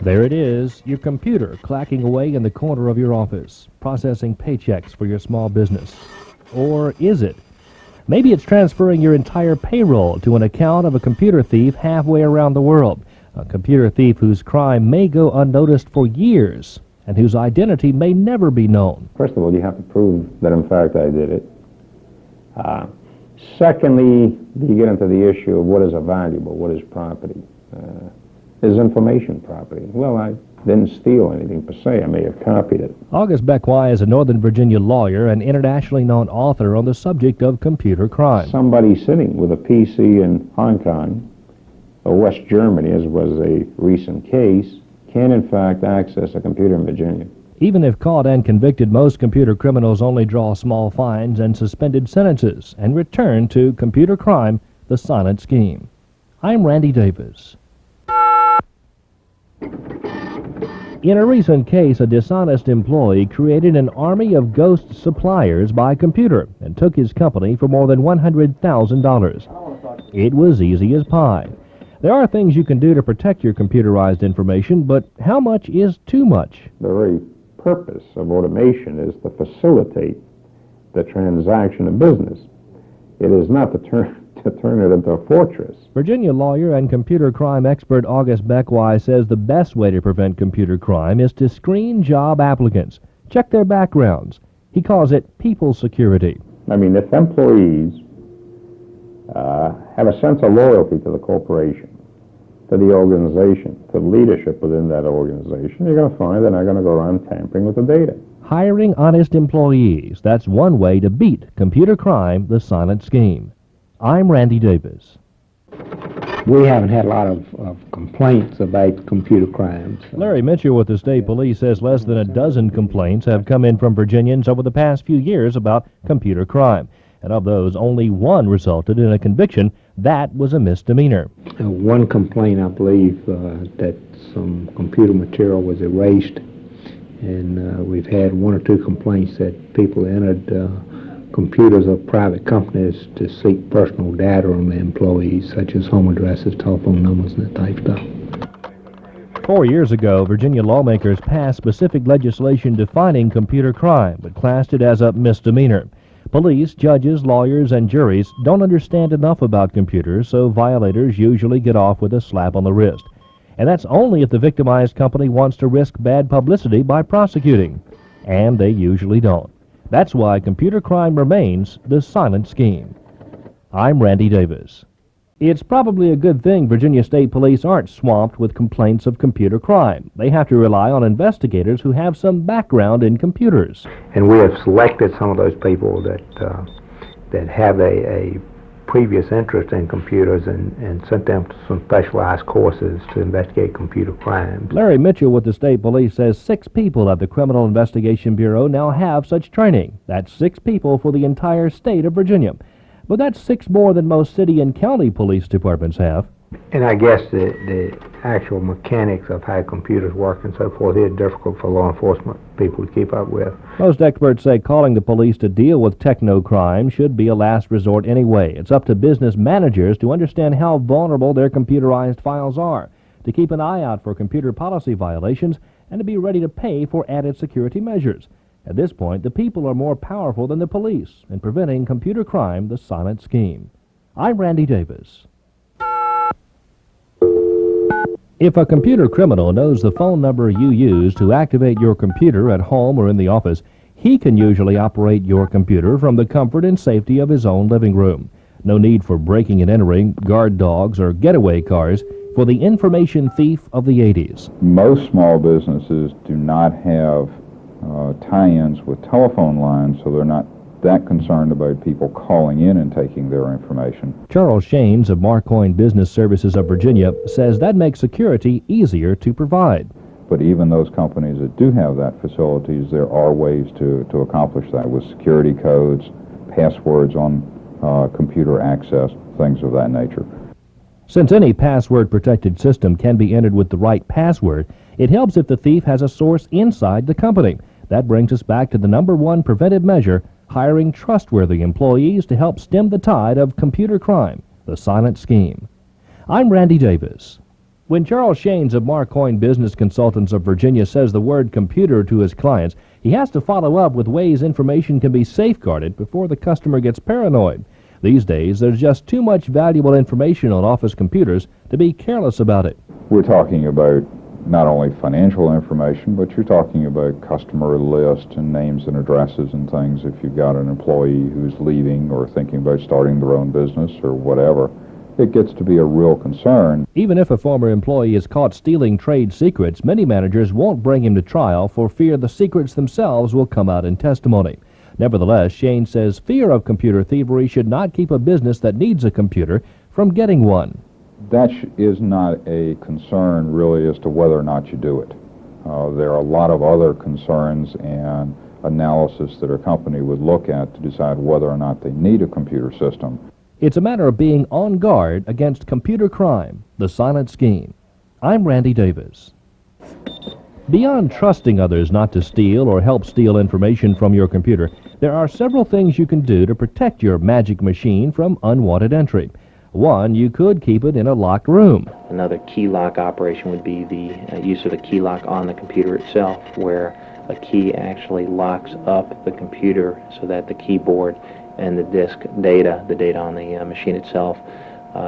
There it is, your computer clacking away in the corner of your office, processing paychecks for your small business. Or is it? Maybe it's transferring your entire payroll to an account of a computer thief halfway around the world. A computer thief whose crime may go unnoticed for years and whose identity may never be known. First of all, you have to prove that in fact I did it. Secondly, you get into the issue of what is a valuable, what is property. Is information property? Well, I didn't steal anything per se. I may have copied it. August Beckwai is a Northern Virginia lawyer and internationally known author on the subject of computer crime. Somebody sitting with a PC in Hong Kong or West Germany, as was a recent case, can in fact access a computer in Virginia. Even if caught and convicted, most computer criminals only draw small fines and suspended sentences and return to computer crime, the silent scheme. I'm Randy Davis. In a recent case, a dishonest employee created an army of ghost suppliers by computer and took his company for more than $100,000. It was easy as pie. There are things you can do to protect your computerized information, but how much is too much? The very purpose of automation is to facilitate the transaction of business. It is not to turn it into a fortress. Virginia lawyer and computer crime expert August Beckwai says the best way to prevent computer crime is to screen job applicants, check their backgrounds. He calls it people security. I mean, if employees have a sense of loyalty to the corporation, to the organization, to leadership within that organization, you're going to find they're not going to go around tampering with the data. Hiring honest employees, that's one way to beat computer crime, the silent scheme. I'm Randy Davis. We haven't had a lot of complaints about computer crimes. Larry Mitchell with the state police says less than a dozen complaints have come in from Virginians over the past few years about computer crime. And of those, only one resulted in a conviction. That was a misdemeanor. One complaint, I believe, that some computer material was erased. And we've had one or two complaints that people entered computers of private companies to seek personal data on the employees, such as home addresses, telephone numbers, and that type of stuff. 4 years ago, Virginia lawmakers passed specific legislation defining computer crime, but classed it as a misdemeanor. Police, judges, lawyers, and juries don't understand enough about computers, so violators usually get off with a slap on the wrist. And that's only if the victimized company wants to risk bad publicity by prosecuting. And they usually don't. That's why computer crime remains the silent scheme. I'm Randy Davis. It's probably a good thing Virginia State Police aren't swamped with complaints of computer crime. They have to rely on investigators who have some background in computers. And we have selected some of those people that have a previous interest in computers and sent them to some specialized courses to investigate computer crimes. Larry Mitchell with the state police says 6 people at the Criminal Investigation Bureau now have such training. That's 6 people for the entire state of Virginia. But that's 6 more than most city and county police departments have. And I guess the actual mechanics of how computers work and so forth is difficult for law enforcement people to keep up with. Most experts say calling the police to deal with techno-crime should be a last resort anyway. It's up to business managers to understand how vulnerable their computerized files are, to keep an eye out for computer policy violations, and to be ready to pay for added security measures. At this point, the people are more powerful than the police in preventing computer crime, the silent scheme. I'm Randy Davis. If a computer criminal knows the phone number you use to activate your computer at home or in the office, he can usually operate your computer from the comfort and safety of his own living room. No need for breaking and entering, guard dogs, or getaway cars for the information thief of the 80s. Most small businesses do not have tie-ins with telephone lines, so they're not that concerned about people calling in and taking their information. Charles Shanes of Marcoin Business Services of Virginia says that makes security easier to provide. But even those companies that do have that facilities, there are ways to accomplish that with security codes, passwords on computer access, things of that nature. Since any password-protected system can be entered with the right password, it helps if the thief has a source inside the company. That brings us back to the #1 preventive measure, hiring trustworthy employees to help stem the tide of computer crime, the silent scheme. I'm Randy Davis. When Charles Shanes of Marcoyne Business Consultants of Virginia says the word computer to his clients, he has to follow up with ways information can be safeguarded before the customer gets paranoid. These days, there's just too much valuable information on office computers to be careless about it. We're talking about not only financial information, but you're talking about customer lists and names and addresses and things if you've got an employee who's leaving or thinking about starting their own business or whatever. It gets to be a real concern. Even if a former employee is caught stealing trade secrets, many managers won't bring him to trial for fear the secrets themselves will come out in testimony. Nevertheless, Shane says fear of computer thievery should not keep a business that needs a computer from getting one. That is not a concern really as to whether or not you do it. There are a lot of other concerns and analysis that a company would look at to decide whether or not they need a computer system. It's a matter of being on guard against computer crime, the silent scheme. I'm Randy Davis. Beyond trusting others not to steal or help steal information from your computer, there are several things you can do to protect your magic machine from unwanted entry. One, you could keep it in a locked room. Another key lock operation would be the use of a key lock on the computer itself, where a key actually locks up the computer so that the keyboard and the disk data, the data on the machine itself,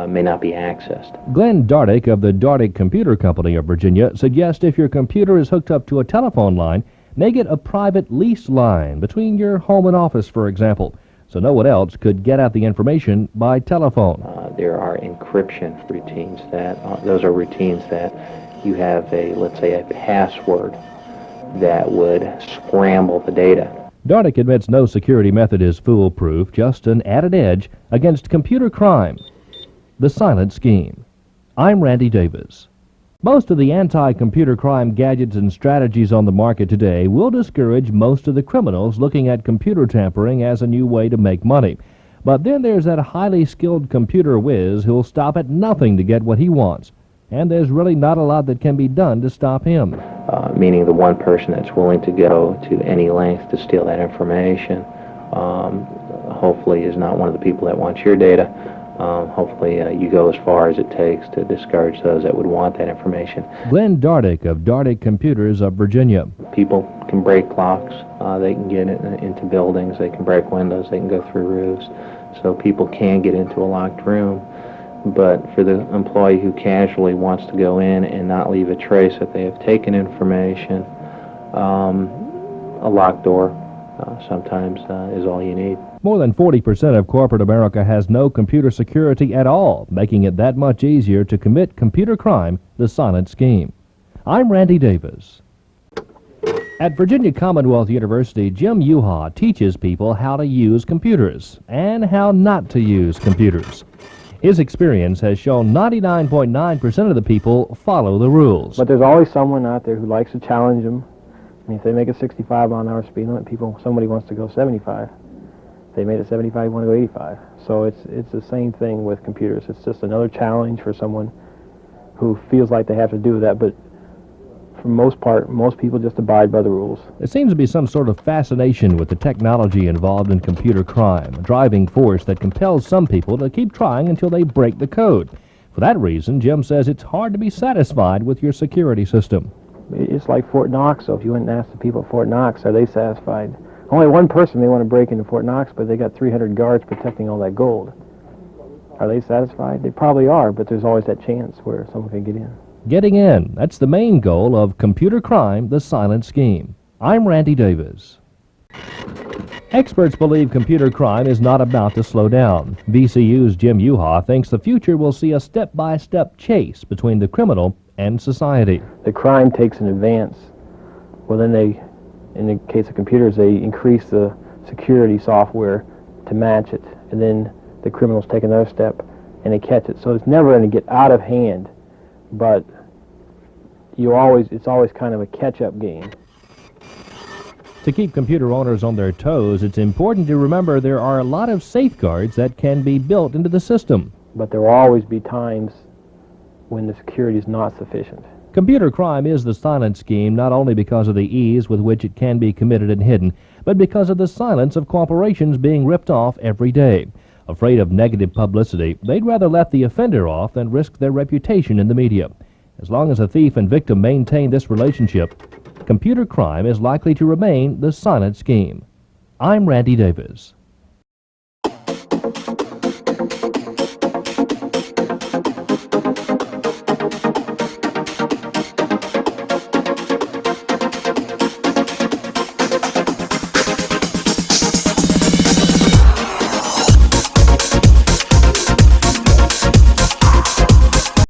may not be accessed. Glenn Dardick of the Dardick Computer Company of Virginia suggests if your computer is hooked up to a telephone line, make it a private lease line between your home and office, for example, so no one else could get at the information by telephone. There are encryption routines those are routines that you have let's say a password that would scramble the data. Dardick admits no security method is foolproof, just an added edge against computer crime. The silent scheme. I'm Randy Davis. Most of the anti-computer crime gadgets and strategies on the market today will discourage most of the criminals looking at computer tampering as a new way to make money. But then there's that highly skilled computer whiz who'll stop at nothing to get what he wants. And there's really not a lot that can be done to stop him. Meaning the one person that's willing to go to any length to steal that information, hopefully is not one of the people that wants your data. Hopefully you go as far as it takes to discourage those that would want that information. Glenn Dardick of Dardick Computers of Virginia. People can break locks, they can get into buildings, they can break windows, they can go through roofs. So people can get into a locked room. But for the employee who casually wants to go in and not leave a trace that they have taken information, a locked door sometimes is all you need. More than 40% of corporate America has no computer security at all, making it that much easier to commit computer crime, the silent scheme. I'm Randy Davis. At Virginia Commonwealth University, Jim Yuha teaches people how to use computers and how not to use computers. His experience has shown 99.9% of the people follow the rules. But there's always someone out there who likes to challenge them. I mean, if they make a 65-mile-an-hour speed limit, somebody wants to go 75. If they made it 75, you want to go 85. So it's the same thing with computers. It's just another challenge for someone who feels like they have to do that. But for the most part, most people just abide by the rules. There seems to be some sort of fascination with the technology involved in computer crime, a driving force that compels some people to keep trying until they break the code. For that reason, Jim says it's hard to be satisfied with your security system. It's like Fort Knox, so if you went and asked the people at Fort Knox, are they satisfied? Only one person may want to break into Fort Knox, but they got 300 guards protecting all that gold. Are they satisfied? They probably are, but there's always that chance where someone can get in. Getting in, that's the main goal of computer crime, the silent scheme. I'm Randy Davis. Experts believe computer crime is not about to slow down. VCU's Jim Yuha thinks the future will see a step-by-step chase between the criminal and society. The crime takes an advance. Well, then in the case of computers, they increase the security software to match it, and then the criminals take another step and they catch it. So it's never going to get out of hand, but it's always kind of a catch-up game. To keep computer owners on their toes, it's important to remember there are a lot of safeguards that can be built into the system. But there will always be times when the security is not sufficient. Computer crime is the silent scheme not only because of the ease with which it can be committed and hidden, but because of the silence of corporations being ripped off every day. Afraid of negative publicity, they'd rather let the offender off than risk their reputation in the media. As long as a thief and victim maintain this relationship, computer crime is likely to remain the silent scheme. I'm Randy Davis.